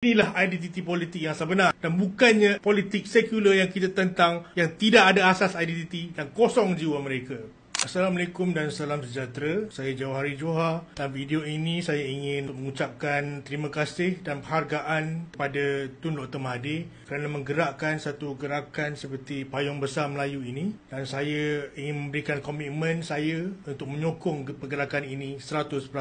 Inilah identiti politik yang sebenar dan bukannya politik sekular yang kita tentang yang tidak ada asas identiti dan kosong jiwa mereka. Assalamualaikum dan salam sejahtera. Saya Jauhari Johar. Dalam video ini saya ingin mengucapkan terima kasih dan penghargaan kepada Tun Dr. Mahathir kerana menggerakkan satu gerakan seperti Payung Besar Melayu ini, dan saya ingin memberikan komitmen saya untuk menyokong pergerakan ini 100%.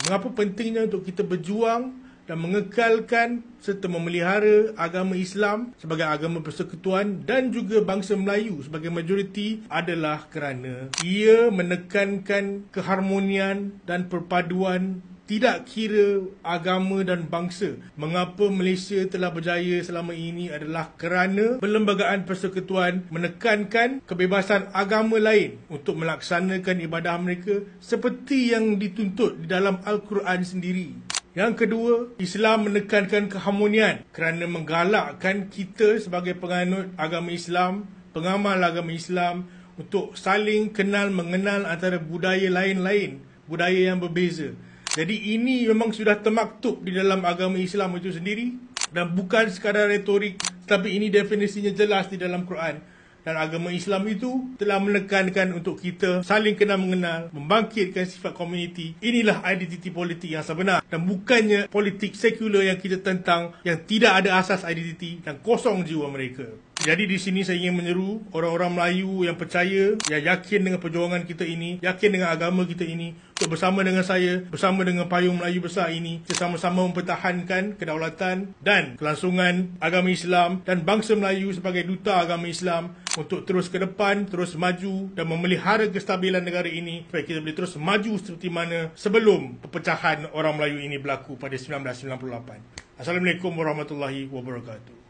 Mengapa pentingnya untuk kita berjuang dan mengekalkan serta memelihara agama Islam sebagai agama persekutuan dan juga bangsa Melayu sebagai majoriti adalah kerana ia menekankan keharmonian dan perpaduan tidak kira agama dan bangsa. Mengapa Malaysia telah berjaya selama ini adalah kerana Perlembagaan Persekutuan menekankan kebebasan agama lain untuk melaksanakan ibadah mereka seperti yang dituntut di dalam Al-Quran sendiri. Yang kedua, Islam menekankan keharmonian kerana menggalakkan kita sebagai penganut agama Islam, pengamal agama Islam untuk saling kenal mengenal antara budaya lain-lain, budaya yang berbeza. Jadi ini memang sudah termaktub di dalam agama Islam itu sendiri dan bukan sekadar retorik, tetapi ini definisinya jelas di dalam Quran. Dan agama Islam itu telah menekankan untuk kita saling kenal mengenal, membangkitkan sifat komuniti. Inilah identiti politik yang sebenar dan bukannya politik sekular yang kita tentang yang tidak ada asas identiti dan kosong jiwa mereka. Jadi di sini saya ingin menyeru orang-orang Melayu yang percaya, yang yakin dengan perjuangan kita ini, yakin dengan agama kita ini, untuk bersama dengan saya, bersama dengan Payung Melayu Besar ini, kita sama-sama mempertahankan kedaulatan dan kelangsungan agama Islam dan bangsa Melayu sebagai duta agama Islam untuk terus ke depan, terus maju dan memelihara kestabilan negara ini supaya kita boleh terus maju seperti mana sebelum perpecahan orang Melayu ini berlaku pada 1998. Assalamualaikum warahmatullahi wabarakatuh.